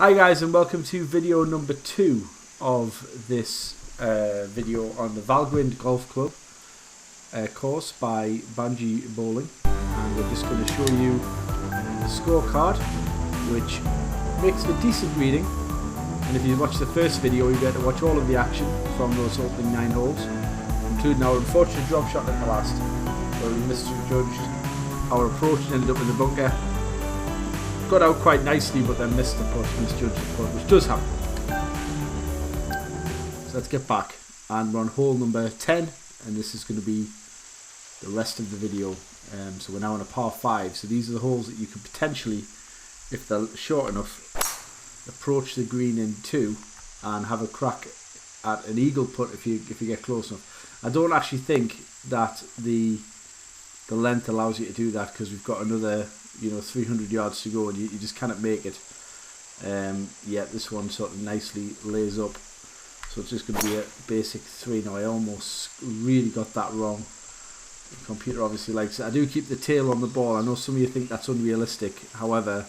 Hi guys, and welcome to video number 2 of this video on the Valgrind Golf Club course by Banjobowling, and we're just going to show you a scorecard which makes a decent reading. And if you watch the first video, you get to watch all of the action from those opening 9 holes, including our unfortunate drop shot at the last, where we misjudged our approach and ended up in the bunker. Got out quite nicely, but then missed the putt, misjudged the putt, which does happen. So let's get back, and we're on hole number 10, and this is going to be the rest of the video. So we're now on a par 5, so these are the holes that you could potentially, if they're short enough, approach the green in 2 and have a crack at an eagle putt if you get close enough. I don't actually think that the length allows you to do that, because we've got another 300 yards to go, and you just cannot make it. Yeah, this one sort of nicely lays up, so it's just going to be a basic 3. Now I almost really got that wrong. The computer obviously likes it. I do keep the tail on the ball. I know some of you think that's unrealistic, however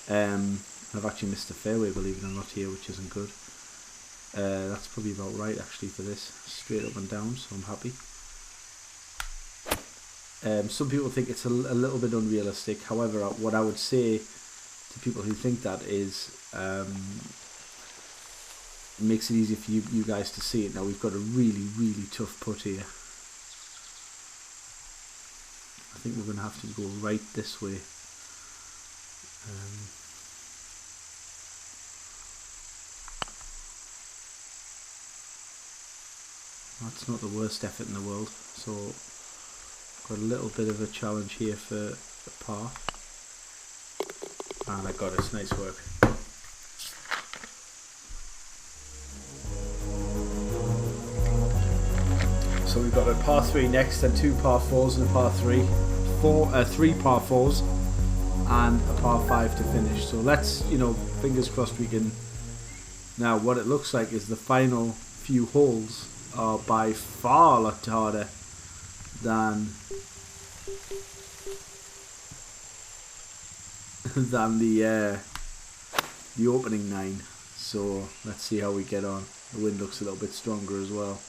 I've actually missed the fairway, believe it or not, here, which isn't good. That's probably about right actually for this, straight up and down, so I'm happy. Some people think it's a little bit unrealistic. However, what I would say to people who think that is, it makes it easier for you guys to see it. Now we've got a really tough putt here. I think we're going to have to go right this way. That's not the worst effort in the world, so got a little bit of a challenge here for the par, and I got it. Nice work. So we've got a par 3 next, and 2 par 4s and a par 3, 3 par 4s and a par 5 to finish. So let's, fingers crossed we can. Now what it looks like is the final few holes are by far a lot harder than the opening 9. So let's see how we get on. The wind looks a little bit stronger as well.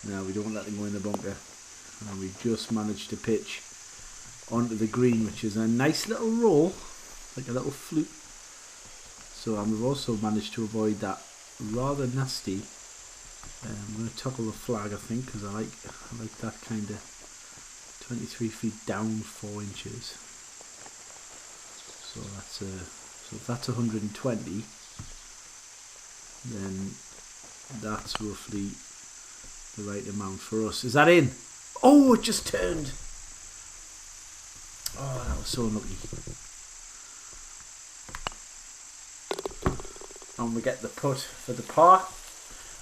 Now we don't let them go in the bunker, and we just managed to pitch onto the green, which is a nice little roll, like a little flute. So we've also managed to avoid that rather nasty. I'm going to toggle the flag, I think, because I like that kind of 23 feet down 4 inches. So that's so if that's 120, then that's roughly the right amount for us. Is that in? Oh, it just turned. Oh, that was so unlucky. And we get the putt for the par.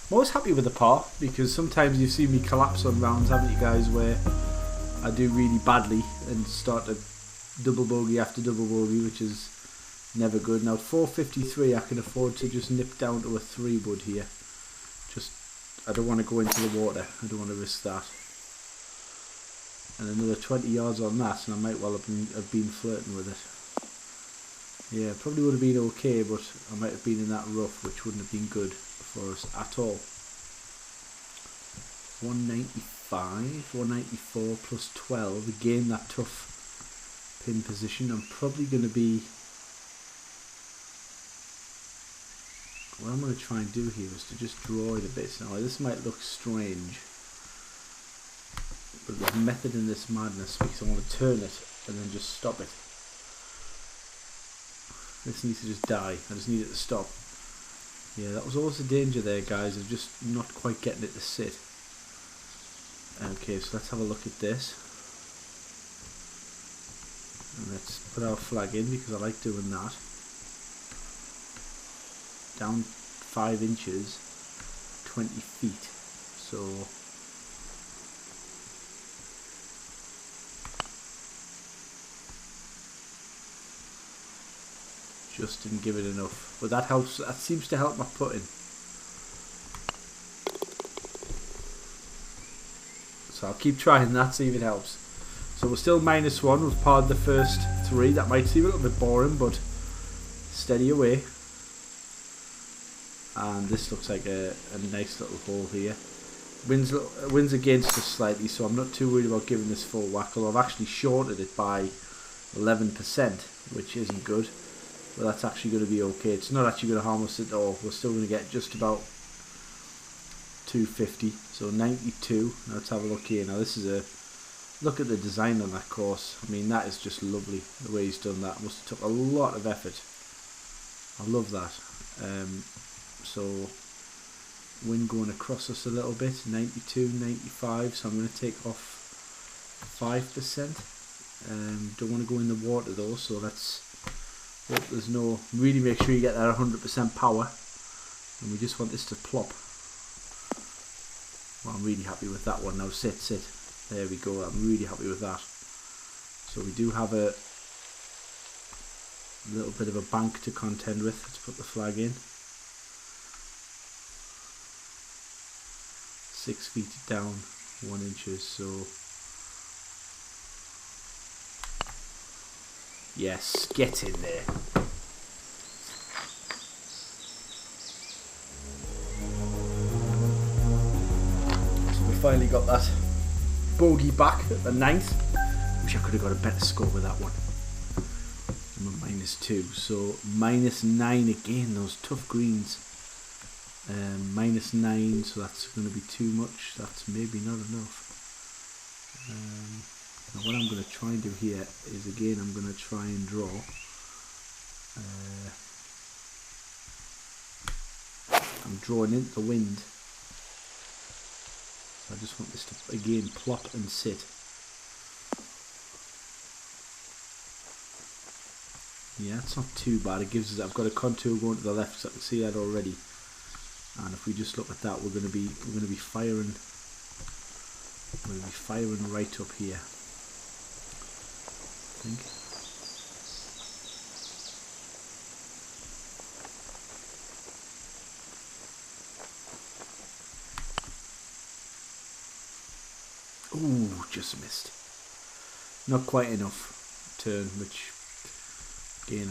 I'm always happy with the par, because sometimes you've seen me collapse on rounds, haven't you guys, where I do really badly and start to double bogey after double bogey, which is never good. Now at 453 I can afford to just nip down to a 3 wood here. I don't want to go into the water, I don't want to risk that. And another 20 yards on that, and I might well have been flirting with it. Yeah, probably would have been okay, but I might have been in that rough, which wouldn't have been good for us at all. 195, 194 plus 12, again that tough pin position. I'm probably going to be, what I'm going to try and do here is to just draw it a bit. Now this might look strange, but there's method in this madness, because I want to turn it and then just stop it. This needs to just die, I just need it to stop. Yeah, that was always the danger there, guys, of just not quite getting it to sit. Okay, so let's have a look at this. And let's put our flag in, because I like doing that. Down 5 inches, 20 feet. So just didn't give it enough, but that helps. That seems to help my putting. So I'll keep trying that, see if it helps. So we're still -1. We've parred the first 3. That might seem a little bit boring, but steady away. and this looks like a nice little hole here. Wind's against us slightly, so I'm not too worried about giving this full whack, although I've actually shorted it by 11%, which isn't good, but that's actually going to be okay. It's not actually going to harm us at all. We're still going to get just about 250, so 92. Now let's have a look here. Now this is look at the design on that course. I mean, that is just lovely, the way he's done that. Must have took a lot of effort. I love that. So wind going across us a little bit, 92, 95, so I'm going to take off 5%. Don't want to go in the water though, so let's hope there's no, really make sure you get that 100% power, and we just want this to plop. Well, I'm really happy with that one now. Sit. There we go. I'm really happy with that. So we do have a little bit of a bank to contend with. Let's put the flag in. 6 feet down, 1 inches. So yes, get in there. Finally got that bogey back at the 9th. Wish I could have got a better score with that one. I'm a -2, so -9 again. Those tough greens. -9, so that's going to be too much. That's maybe not enough. Now what I'm going to try and do here is, again, I'm going to try and draw. I'm drawing into the wind. I just want this to, again, plop and sit. Yeah, it's not too bad. It gives us, I've got a contour going to the left, so I can see that already. And if we just look at that, we're going to be firing. We're going to be firing right up here, I think. Ooh, just missed. Not quite enough turn, which, again,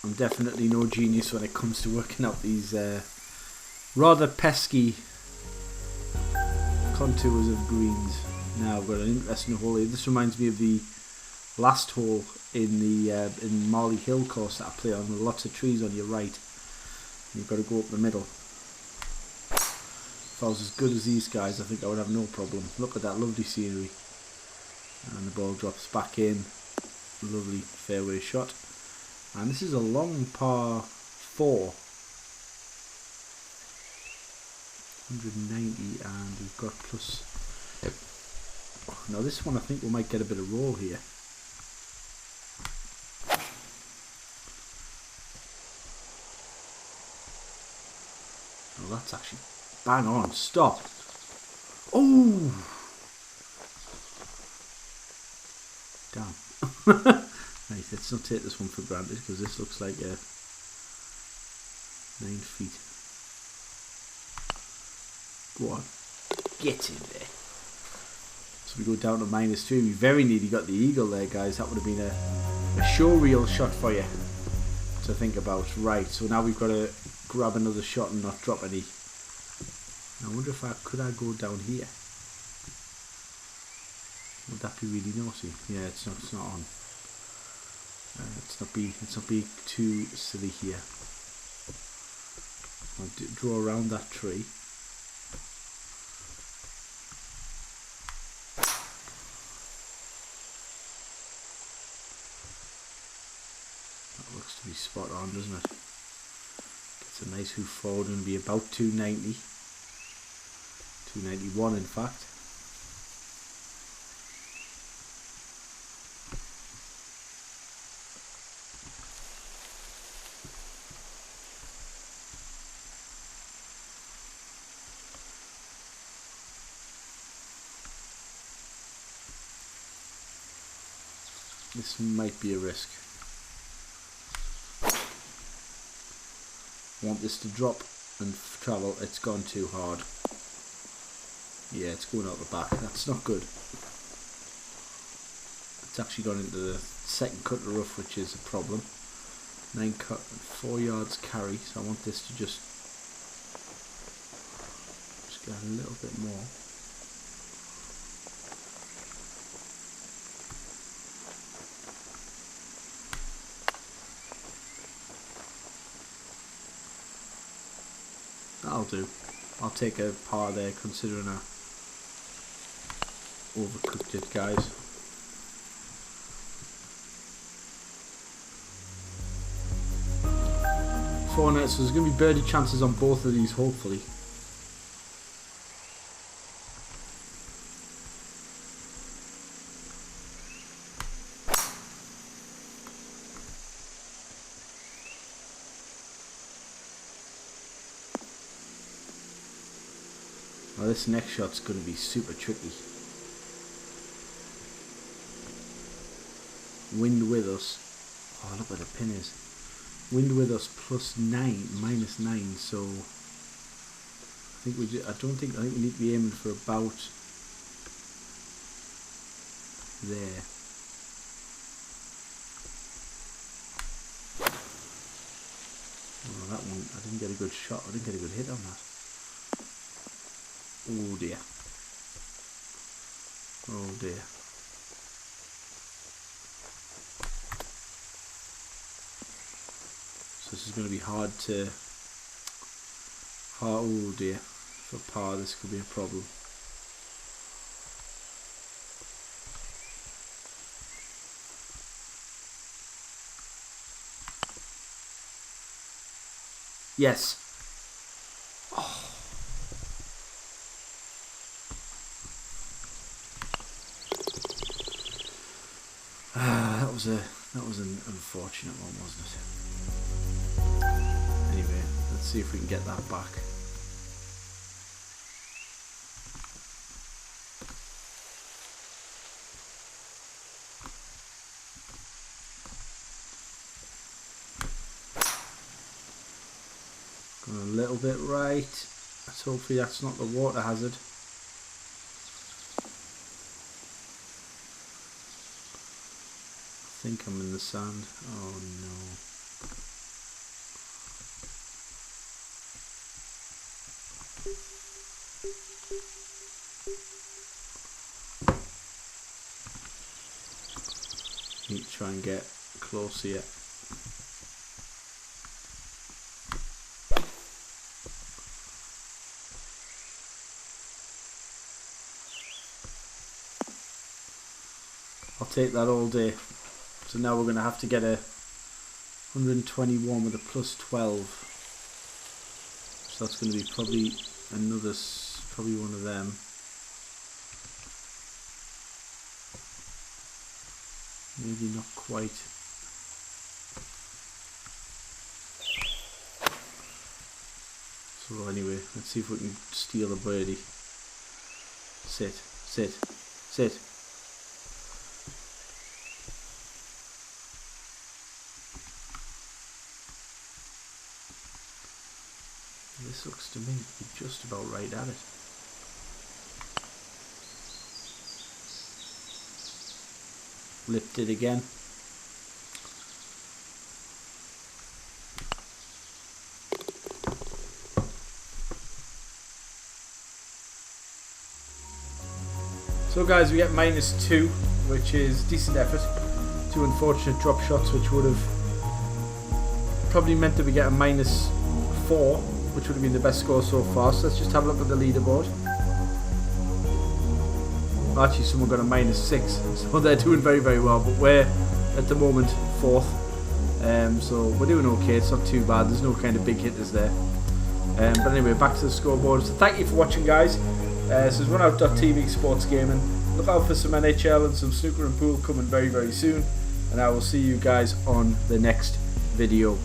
I'm definitely no genius when it comes to working out these rather pesky contours of greens. Now I've got an interesting hole here. This reminds me of the last hole in the in Marley Hill course that I play on, with lots of trees on your right. You've got to go up the middle. If I was as good as these guys, I think I would have no problem. Look at that lovely scenery. And the ball drops back in. Lovely fairway shot. And this is a long par 4. 190, and we've got plus. Now this one, I think we might get a bit of roll here. Oh, that's actually bang on. Stop. Oh! Damn. Right, let's not take this one for granted, because this looks like 9 feet. Go on. Get in there. So we go down to -3. We very nearly got the eagle there, guys. That would have been a showreel shot for you to think about. Right, so now we've got to grab another shot and not drop any. I wonder if could I go down here? Would that be really naughty? Yeah, it's not on. Let's not be too silly here. I'll draw around that tree. That looks to be spot on, doesn't it? Gets a nice hoof forward and be about 290. 291 in fact. This might be a risk. I want this to drop and travel. It's gone too hard. Yeah, it's going out the back. That's not good. It's actually gone into the second cut of the rough, which is a problem. 4 yards carry, so I want this to just get a little bit more. That'll do. I'll take a par there considering I overcooked it, guys. Four nets, so there's going to be birdie chances on both of these, hopefully. Well, this next shot's going to be super tricky. Wind with us. Oh, look where the pin is. Wind with us -9, so I think we need to be aiming for about there. Oh, that one, I didn't get a good shot. I didn't get a good hit on that. Oh dear. Oh dear. So this is going to be hard to... Oh dear. For par this could be a problem. Yes. Oh. That was an unfortunate one, wasn't it? Anyway, let's see if we can get that back. Going a little bit right. Hopefully that's not the water hazard. I think I'm in the sand. Oh no. Need to try and get close here. I'll take that all day. So now we're going to have to get a 121 with a +12. So that's going to be probably probably one of them. Maybe not quite. So anyway, let's see if we can steal a birdie. Sit, sit, sit. This looks to me to be just about right at it. Lift it again. So guys, we get -2, which is decent effort. 2 unfortunate drop shots, which would have probably meant that we get a -4, which would have been the best score so far. So let's just have a look at the leaderboard. Actually, someone got a -6, so they're doing very, very well. But we're at the moment 4th, so we're doing okay. It's not too bad. There's no kind of big hitters there. But anyway, back to the scoreboard. So thank you for watching, guys. This is runout.tv Sports Gaming. Look out for some NHL and some snooker and pool coming very, very soon. And I will see you guys on the next video.